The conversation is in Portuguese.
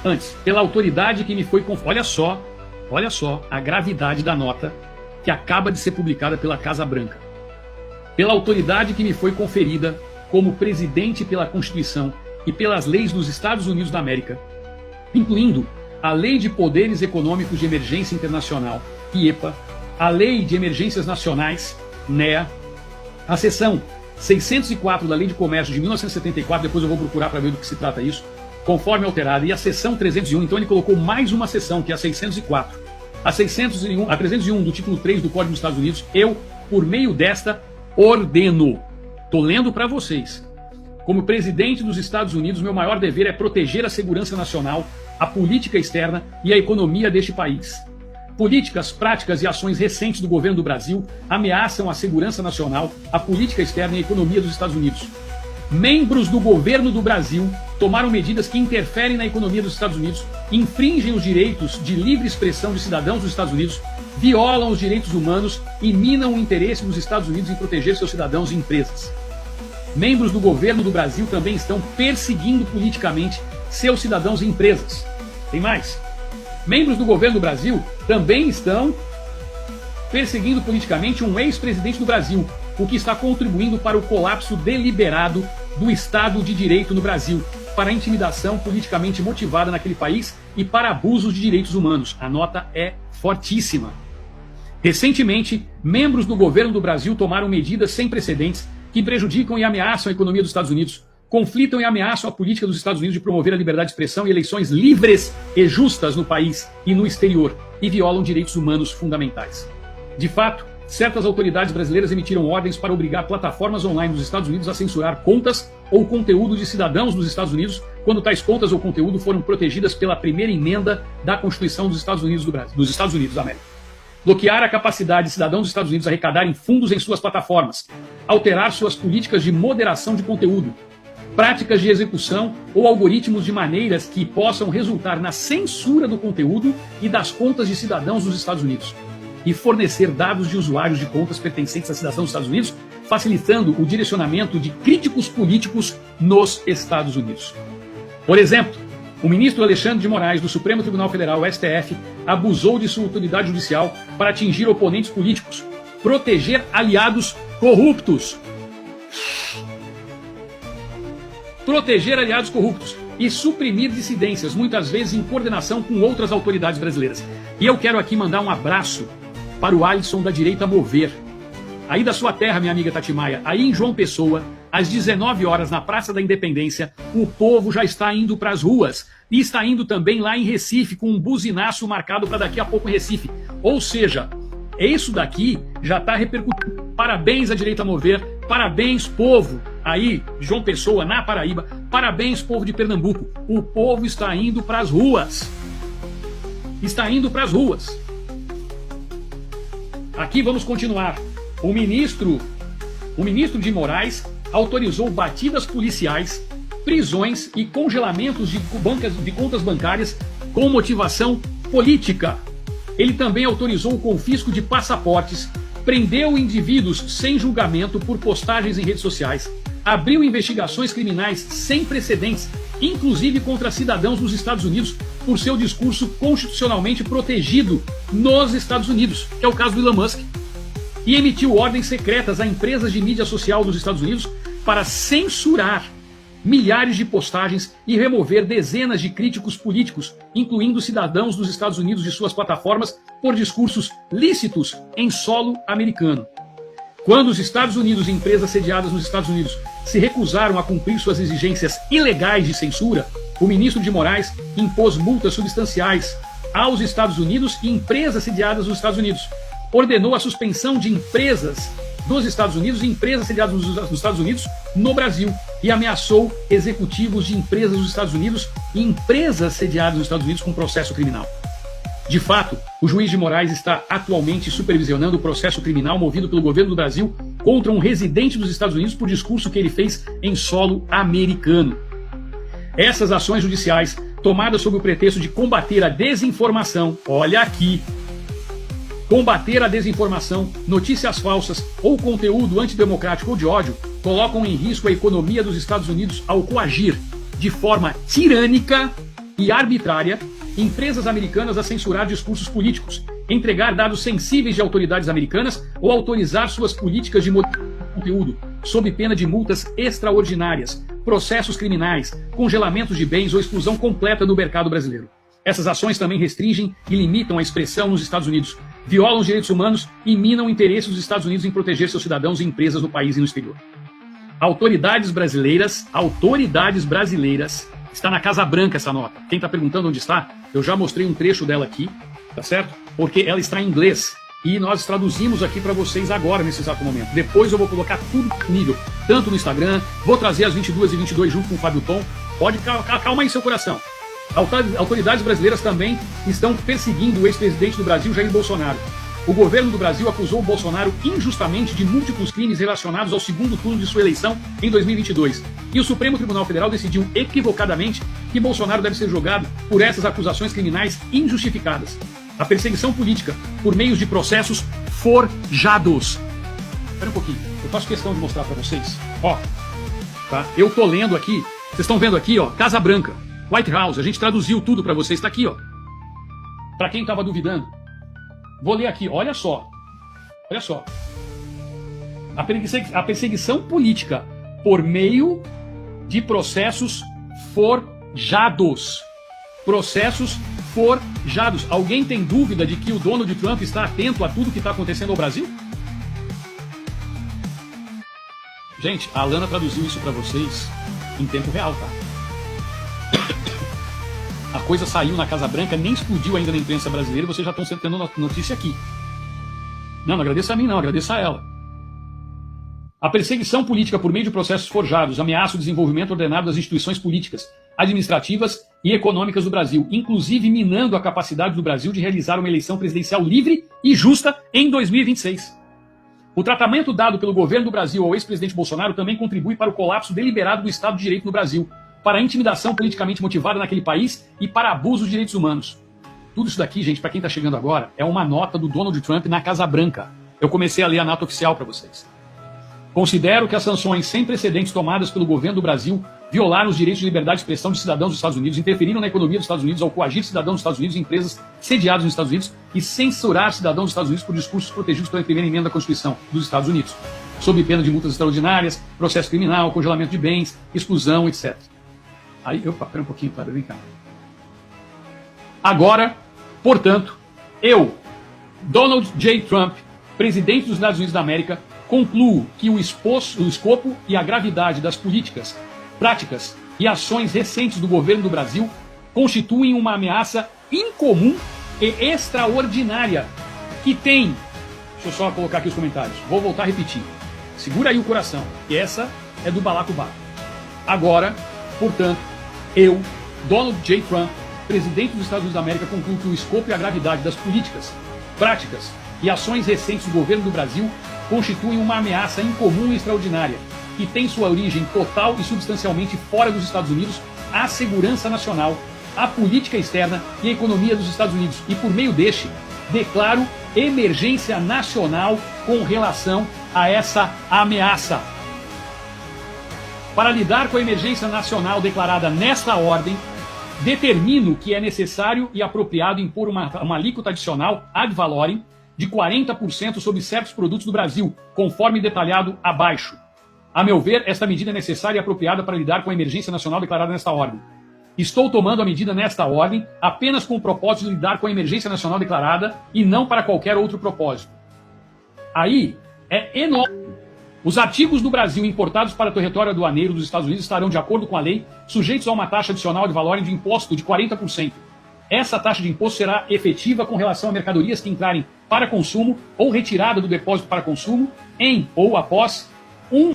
Antes, pela autoridade que me foi conferida. Olha só a gravidade da nota que acaba de ser publicada pela Casa Branca. Pela autoridade que me foi conferida como presidente pela Constituição e pelas leis dos Estados Unidos da América, incluindo a Lei de Poderes Econômicos de Emergência Internacional, IEPA, a Lei de Emergências Nacionais, NEA, a seção 604 da Lei de Comércio de 1974, depois eu vou procurar para ver do que se trata isso, conforme alterada, e a seção 301, então ele colocou mais uma seção, que é a 604. A 301 do título 3 do Código dos Estados Unidos, eu, por meio desta, ordeno. Estou lendo para vocês. Como presidente dos Estados Unidos, meu maior dever é proteger a segurança nacional, a política externa e a economia deste país. Políticas, práticas e ações recentes do governo do Brasil ameaçam a segurança nacional, a política externa e a economia dos Estados Unidos. Membros do governo do Brasil tomaram medidas que interferem na economia dos Estados Unidos, infringem os direitos de livre expressão de cidadãos dos Estados Unidos, violam os direitos humanos e minam o interesse dos Estados Unidos em proteger seus cidadãos e empresas. Membros do governo do Brasil também estão perseguindo politicamente seus cidadãos e empresas. Tem mais. Membros do governo do Brasil também estão perseguindo politicamente um ex-presidente do Brasil, o que está contribuindo para o colapso deliberado do Estado de Direito no Brasil, para a intimidação politicamente motivada naquele país e para abusos de direitos humanos. A nota é fortíssima. Recentemente, membros do governo do Brasil tomaram medidas sem precedentes que prejudicam e ameaçam a economia dos Estados Unidos, conflitam e ameaçam a política dos Estados Unidos de promover a liberdade de expressão e eleições livres e justas no país e no exterior, e violam direitos humanos fundamentais. De fato, certas autoridades brasileiras emitiram ordens para obrigar plataformas online dos Estados Unidos a censurar contas ou conteúdo de cidadãos dos Estados Unidos quando tais contas ou conteúdo foram protegidas pela primeira emenda da Constituição dos Estados Unidos dos Estados Unidos da América. Bloquear a capacidade de cidadãos dos Estados Unidos arrecadarem fundos em suas plataformas, alterar suas políticas de moderação de conteúdo, práticas de execução ou algoritmos de maneiras que possam resultar na censura do conteúdo e das contas de cidadãos dos Estados Unidos, e fornecer dados de usuários de contas pertencentes a cidadãos dos Estados Unidos, facilitando o direcionamento de críticos políticos nos Estados Unidos. Por exemplo, o ministro Alexandre de Moraes, do Supremo Tribunal Federal, STF, abusou de sua autoridade judicial para atingir oponentes políticos, proteger aliados corruptos. Proteger aliados corruptos e suprimir dissidências, muitas vezes em coordenação com outras autoridades brasileiras. E eu quero aqui mandar um abraço para o Alisson da Direita Mover, aí da sua terra, minha amiga Tati Maia, aí em João Pessoa, às 19 horas, na Praça da Independência, o povo já está indo para as ruas. E está indo também lá em Recife, com um buzinaço marcado para daqui a pouco em Recife. Ou seja, isso daqui já está repercutindo. Parabéns à Direita Mover, parabéns, povo, aí, João Pessoa, na Paraíba, parabéns, povo de Pernambuco. O povo está indo para as ruas. Está indo para as ruas. Aqui vamos continuar. O ministro de Moraes autorizou batidas policiais, prisões e congelamentos de contas bancárias com motivação política. Ele também autorizou o confisco de passaportes, prendeu indivíduos sem julgamento por postagens em redes sociais, abriu investigações criminais sem precedentes, inclusive contra cidadãos dos Estados Unidos, por seu discurso constitucionalmente protegido nos Estados Unidos, que é o caso do Elon Musk, e emitiu ordens secretas a empresas de mídia social dos Estados Unidos para censurar milhares de postagens e remover dezenas de críticos políticos, incluindo cidadãos dos Estados Unidos de suas plataformas, por discursos lícitos em solo americano. Quando os Estados Unidos e empresas sediadas nos Estados Unidos se recusaram a cumprir suas exigências ilegais de censura, o ministro de Moraes impôs multas substanciais aos Estados Unidos e empresas sediadas nos Estados Unidos. Ordenou a suspensão de empresas dos Estados Unidos e empresas sediadas nos Estados Unidos no Brasil e ameaçou executivos de empresas dos Estados Unidos e empresas sediadas nos Estados Unidos com processo criminal. De fato, o juiz de Moraes está atualmente supervisionando o processo criminal movido pelo governo do Brasil contra um residente dos Estados Unidos por discurso que ele fez em solo americano. Essas ações judiciais, tomadas sob o pretexto de combater a desinformação, olha aqui, combater a desinformação, notícias falsas ou conteúdo antidemocrático ou de ódio, colocam em risco a economia dos Estados Unidos ao coagir, de forma tirânica e arbitrária empresas americanas a censurar discursos políticos, entregar dados sensíveis de autoridades americanas ou autorizar suas políticas de conteúdo, sob pena de multas extraordinárias, processos criminais, congelamentos de bens ou exclusão completa do mercado brasileiro. Essas ações também restringem e limitam a expressão nos Estados Unidos, violam os direitos humanos e minam o interesse dos Estados Unidos em proteger seus cidadãos e empresas no país e no exterior. Autoridades brasileiras, está na Casa Branca essa nota. Quem está perguntando onde está, eu já mostrei um trecho dela aqui, tá certo? Porque ela está em inglês e nós traduzimos aqui para vocês agora, nesse exato momento. Depois eu vou colocar tudo disponível, tanto no Instagram, vou trazer às 22h22 junto com o Fábio Tom. Pode calma aí seu coração. Autoridades brasileiras também estão perseguindo o ex-presidente do Brasil, Jair Bolsonaro. O governo do Brasil acusou o Bolsonaro injustamente de múltiplos crimes relacionados ao segundo turno de sua eleição em 2022. E o Supremo Tribunal Federal decidiu equivocadamente que Bolsonaro deve ser julgado por essas acusações criminais injustificadas. A perseguição política por meios de processos forjados. Espera um pouquinho, eu faço questão de mostrar para vocês. Ó, tá? Eu tô lendo aqui, vocês estão vendo aqui, ó, Casa Branca, White House, a gente traduziu tudo para vocês, está aqui, ó. Para quem estava duvidando. Vou ler aqui, olha só. Olha só. A perseguição política por meio de processos forjados. Processos forjados. Alguém tem dúvida de que o Donald Trump está atento a tudo que está acontecendo no Brasil? Gente, a Alana traduziu isso para vocês em tempo real, tá? A coisa saiu na Casa Branca, nem explodiu ainda na imprensa brasileira, vocês já estão tendo notícia aqui. Não agradeça a mim não, agradeça a ela. A perseguição política por meio de processos forjados ameaça o desenvolvimento ordenado das instituições políticas, administrativas e econômicas do Brasil, inclusive minando a capacidade do Brasil de realizar uma eleição presidencial livre e justa em 2026. O tratamento dado pelo governo do Brasil ao ex-presidente Bolsonaro também contribui para o colapso deliberado do Estado de Direito no Brasil, para a intimidação politicamente motivada naquele país e para abuso de direitos humanos. Tudo isso daqui, gente, para quem está chegando agora, é uma nota do Donald Trump na Casa Branca. Eu comecei a ler a nota oficial para vocês. Considero que as sanções sem precedentes tomadas pelo governo do Brasil violaram os direitos de liberdade de expressão de cidadãos dos Estados Unidos, interferiram na economia dos Estados Unidos ao coagir cidadãos dos Estados Unidos e empresas sediadas nos Estados Unidos e censurar cidadãos dos Estados Unidos por discursos protegidos pela primeira emenda da Constituição dos Estados Unidos, sob pena de multas extraordinárias, processo criminal, congelamento de bens, exclusão, etc. Aí, opa, pera um pouquinho, para vem cá. Agora, portanto, eu, Donald J. Trump, presidente dos Estados Unidos da América, concluo que o escopo e a gravidade das políticas, práticas e ações recentes do governo do Brasil constituem uma ameaça incomum e extraordinária que tem... Deixa eu só colocar aqui os comentários. Vou voltar a repetir. Segura aí o coração, que essa é do balacobaco. Agora, portanto, eu, Donald J. Trump, presidente dos Estados Unidos da América, concluo que o escopo e a gravidade das políticas, práticas e ações recentes do governo do Brasil constituem uma ameaça incomum e extraordinária, que tem sua origem total e substancialmente fora dos Estados Unidos, à segurança nacional, à política externa e à economia dos Estados Unidos. E por meio deste, declaro emergência nacional com relação a essa ameaça. Para lidar com a emergência nacional declarada nesta ordem, determino que é necessário e apropriado impor uma alíquota adicional ad valorem de 40% sobre certos produtos do Brasil, conforme detalhado abaixo. A meu ver, esta medida é necessária e apropriada para lidar com a emergência nacional declarada nesta ordem. Estou tomando a medida nesta ordem apenas com o propósito de lidar com a emergência nacional declarada e não para qualquer outro propósito. Aí é enorme. Os artigos do Brasil importados para o território aduaneiro dos Estados Unidos estarão, de acordo com a lei, sujeitos a uma taxa adicional de valor de imposto de 40%. Essa taxa de imposto será efetiva com relação a mercadorias que entrarem para consumo ou retirada do depósito para consumo em ou após 1